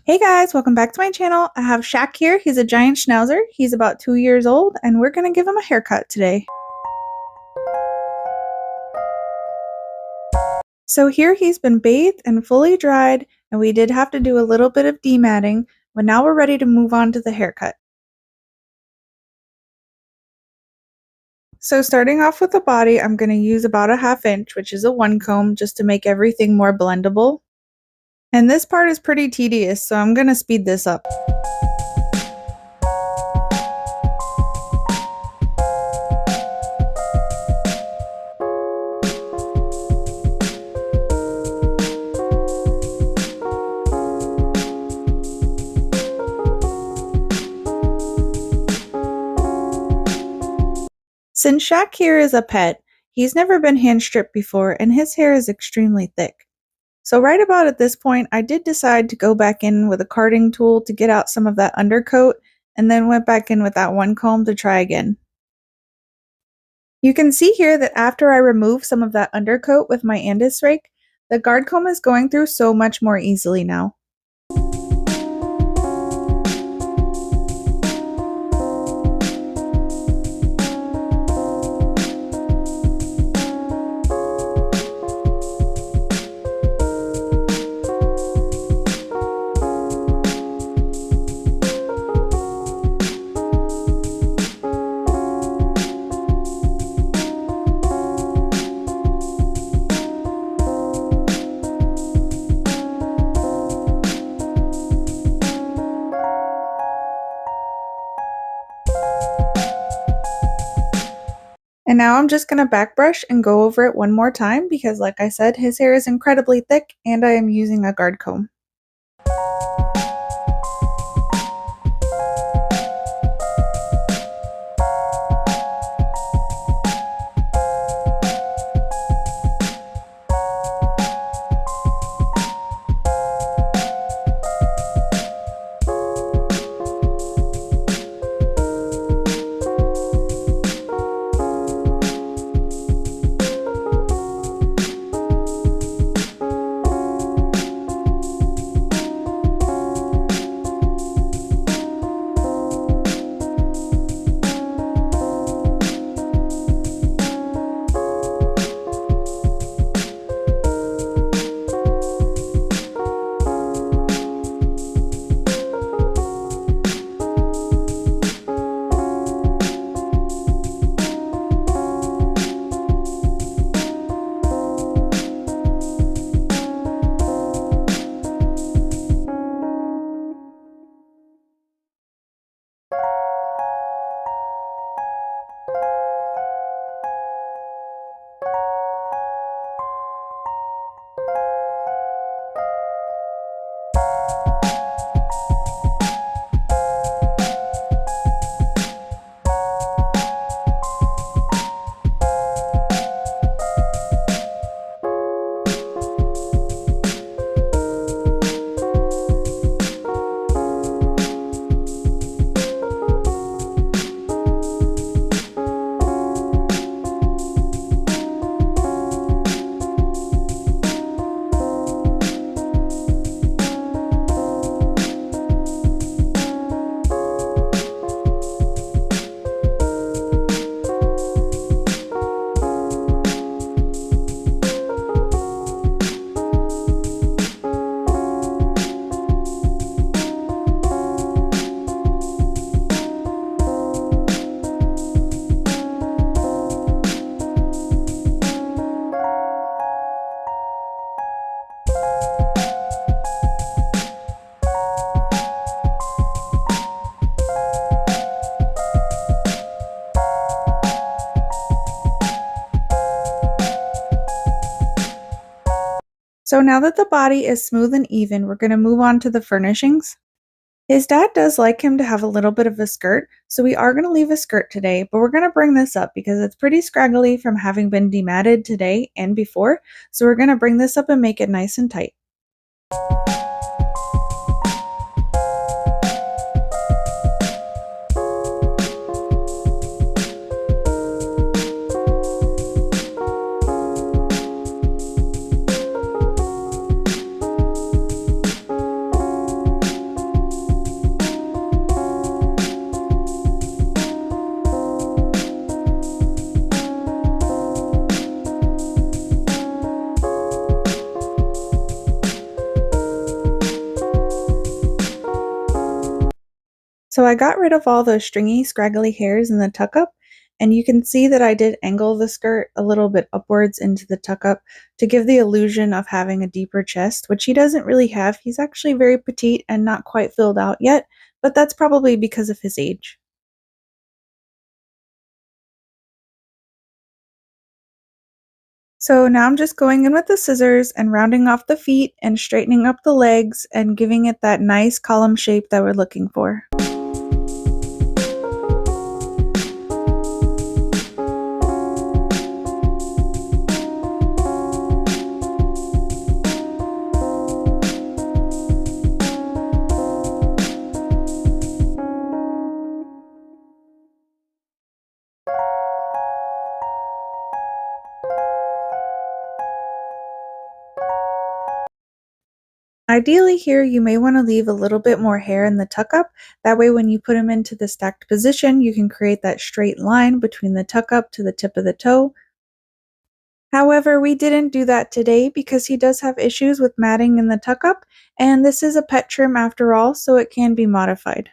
Hey guys, welcome back to my channel. I have Shaq here. He's a giant Schnauzer. He's about 2 years old, and we're going to give him a haircut today. So here he's been bathed and fully dried, and we did have to do a little bit of dematting, but now we're ready to move on to the haircut. So starting off with the body, I'm going to use about a 1/2 inch, which is a 1 comb, just to make everything more blendable. And this part is pretty tedious, so I'm going to speed this up. Since Shaq here is a pet, he's never been hand stripped before and his hair is extremely thick. So right about at this point, I did decide to go back in with a carding tool to get out some of that undercoat and then went back in with that 1 comb to try again. You can see here that after I remove some of that undercoat with my Andis rake, the guard comb is going through so much more easily now. And now I'm just going to back brush and go over it one more time because like I said, his hair is incredibly thick and I am using a guard comb. So now that the body is smooth and even, we're going to move on to the furnishings. His dad does like him to have a little bit of a skirt, so we are going to leave a skirt today, but we're going to bring this up because it's pretty scraggly from having been dematted today and before, so we're going to bring this up and make it nice and tight. So I got rid of all those stringy, scraggly hairs in the tuck up, and you can see that I did angle the skirt a little bit upwards into the tuck up to give the illusion of having a deeper chest, which he doesn't really have. He's actually very petite and not quite filled out yet, but that's probably because of his age. So now I'm just going in with the scissors and rounding off the feet and straightening up the legs and giving it that nice column shape that we're looking for. Ideally here, you may want to leave a little bit more hair in the tuck up. That way when you put him into the stacked position, you can create that straight line between the tuck up to the tip of the toe. However, we didn't do that today because he does have issues with matting in the tuck up, and this is a pet trim after all, so it can be modified.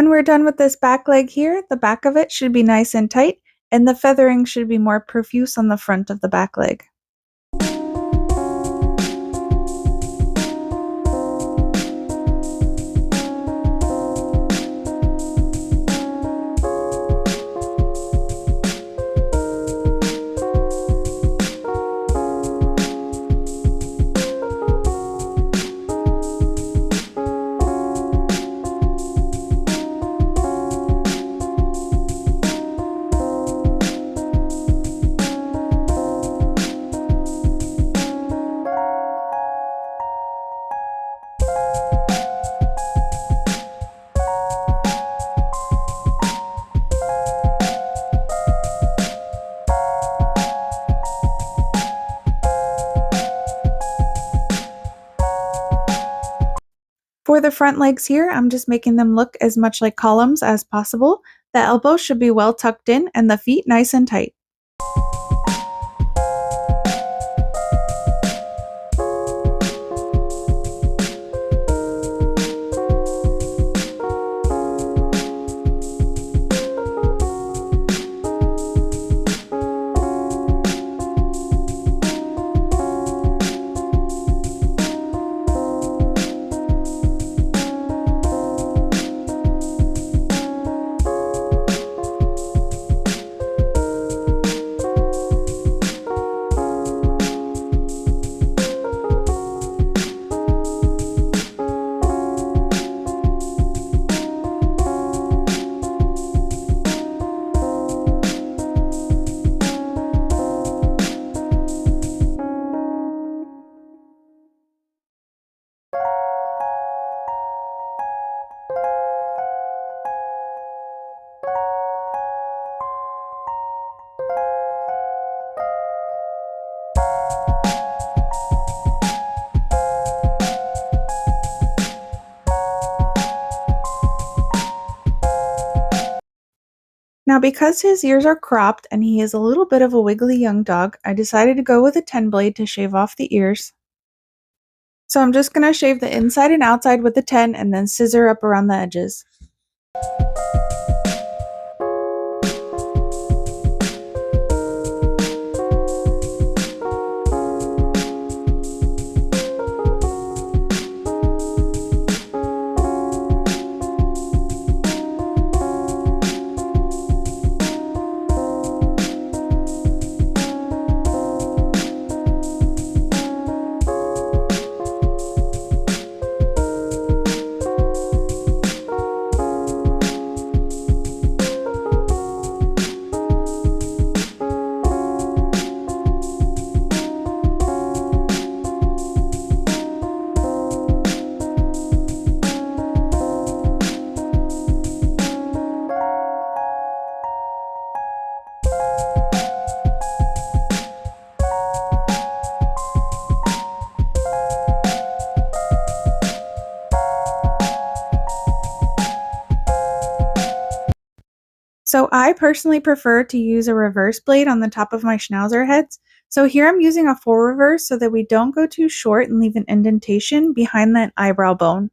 When we're done with this back leg here, the back of it should be nice and tight, and the feathering should be more profuse on the front of the back leg. For the front legs here, I'm just making them look as much like columns as possible. The elbows should be well tucked in and the feet nice and tight. Now because his ears are cropped and he is a little bit of a wiggly young dog, I decided to go with a 10 blade to shave off the ears. So I'm just going to shave the inside and outside with the 10 and then scissor up around the edges. So I personally prefer to use a reverse blade on the top of my Schnauzer heads. So here I'm using a full reverse so that we don't go too short and leave an indentation behind that eyebrow bone.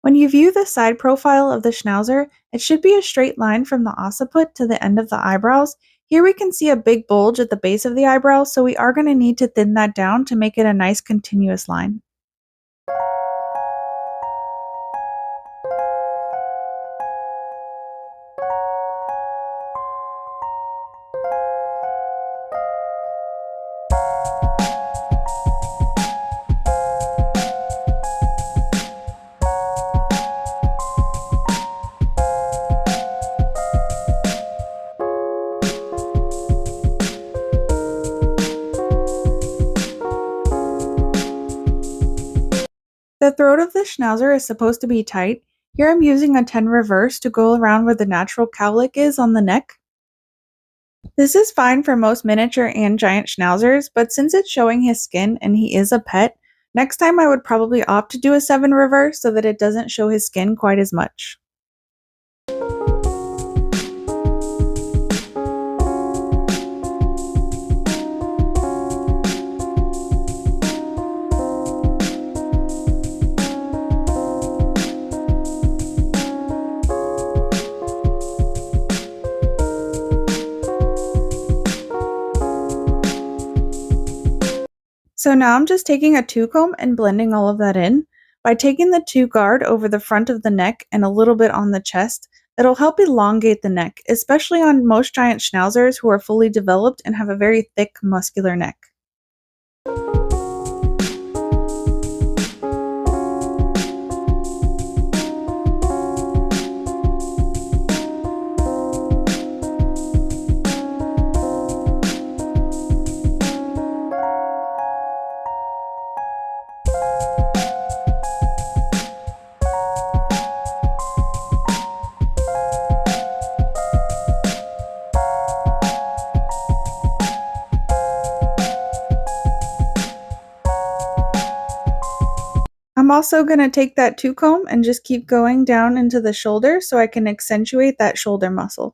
When you view the side profile of the Schnauzer, it should be a straight line from the occiput to the end of the eyebrows. Here we can see a big bulge at the base of the eyebrow, so we are going to need to thin that down to make it a nice continuous line. The throat of the Schnauzer is supposed to be tight. Here I'm using a 10 reverse to go around where the natural cowlick is on the neck. This is fine for most miniature and giant Schnauzers, but since it's showing his skin and he is a pet, next time I would probably opt to do a 7 reverse so that it doesn't show his skin quite as much. So now I'm just taking a 2-comb and blending all of that in. By taking the 2 guard over the front of the neck and a little bit on the chest, it'll help elongate the neck, especially on most giant Schnauzers who are fully developed and have a very thick, muscular neck. I'm also going to take that 2-comb and just keep going down into the shoulder so I can accentuate that shoulder muscle.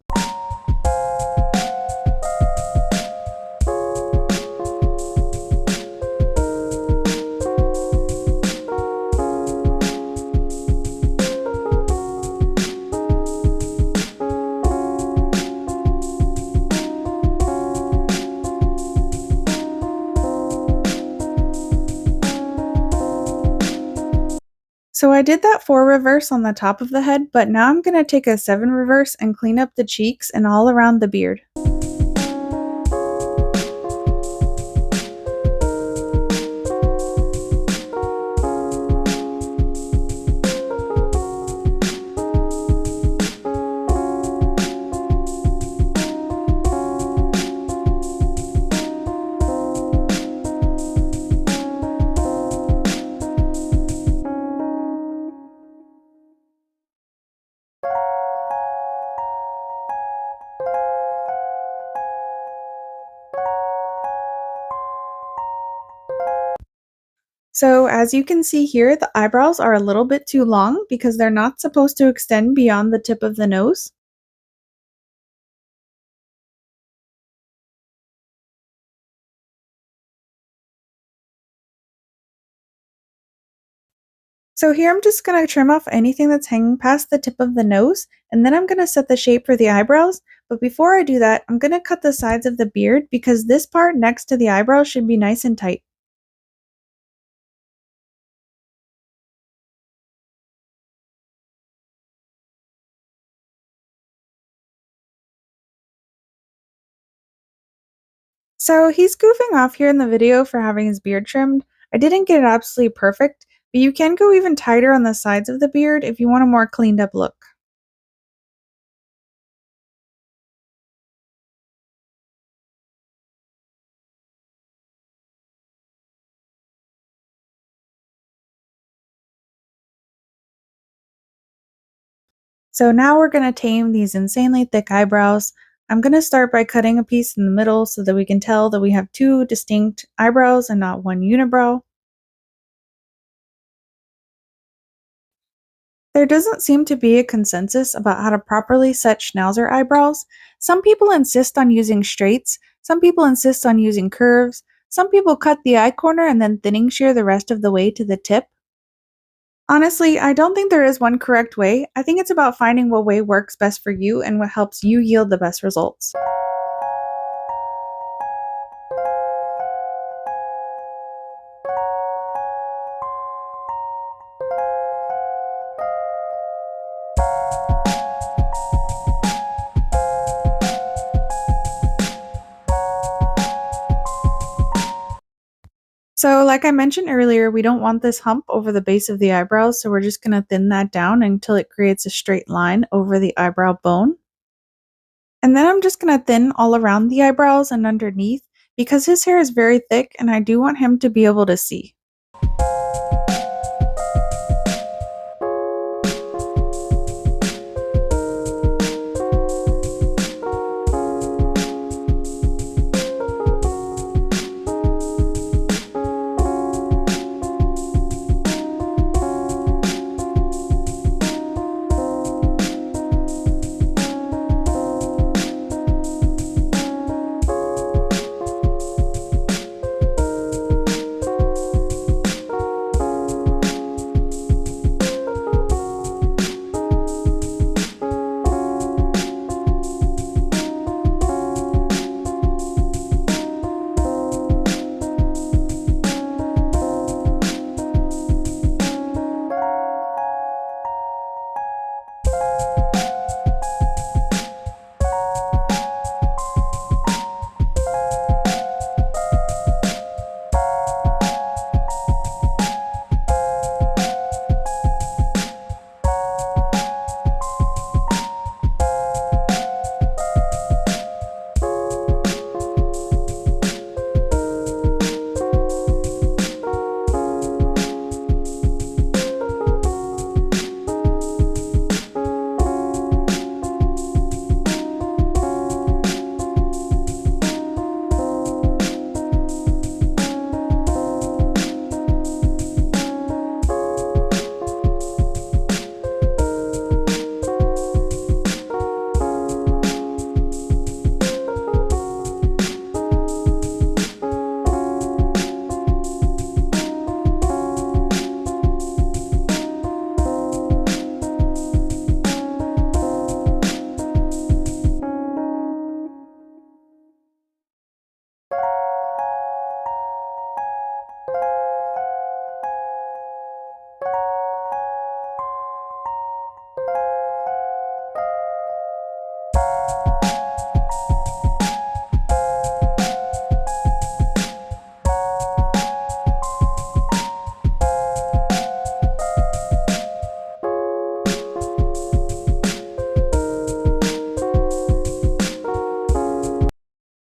So I did that 4 reverse on the top of the head, but now I'm going to take a 7 reverse and clean up the cheeks and all around the beard. So as you can see here, the eyebrows are a little bit too long because they're not supposed to extend beyond the tip of the nose. So here I'm just going to trim off anything that's hanging past the tip of the nose, and then I'm going to set the shape for the eyebrows. But before I do that, I'm going to cut the sides of the beard because this part next to the eyebrow should be nice and tight. So he's goofing off here in the video for having his beard trimmed. I didn't get it absolutely perfect, but you can go even tighter on the sides of the beard if you want a more cleaned up look. So now we're going to tame these insanely thick eyebrows. I'm going to start by cutting a piece in the middle so that we can tell that we have two distinct eyebrows and not one unibrow. There doesn't seem to be a consensus about how to properly set Schnauzer eyebrows. Some people insist on using straights, some people insist on using curves, some people cut the eye corner and then thinning shear the rest of the way to the tip. Honestly, I don't think there is one correct way. I think it's about finding what way works best for you and what helps you yield the best results. So, like I mentioned earlier, we don't want this hump over the base of the eyebrows, so we're just going to thin that down until it creates a straight line over the eyebrow bone. And then I'm just going to thin all around the eyebrows and underneath because his hair is very thick and I do want him to be able to see.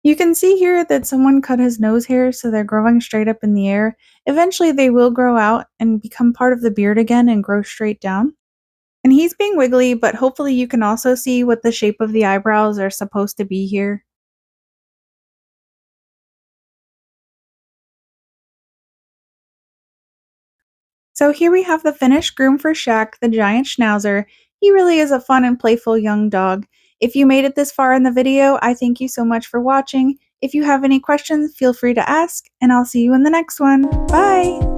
You can see here that someone cut his nose hairs so they're growing straight up in the air. Eventually they will grow out and become part of the beard again and grow straight down. And he's being wiggly, but hopefully you can also see what the shape of the eyebrows are supposed to be here. So here we have the finished groom for Shaq, the giant Schnauzer. He really is a fun and playful young dog. If you made it this far in the video, I thank you so much for watching. If you have any questions, feel free to ask, and I'll see you in the next one. Bye!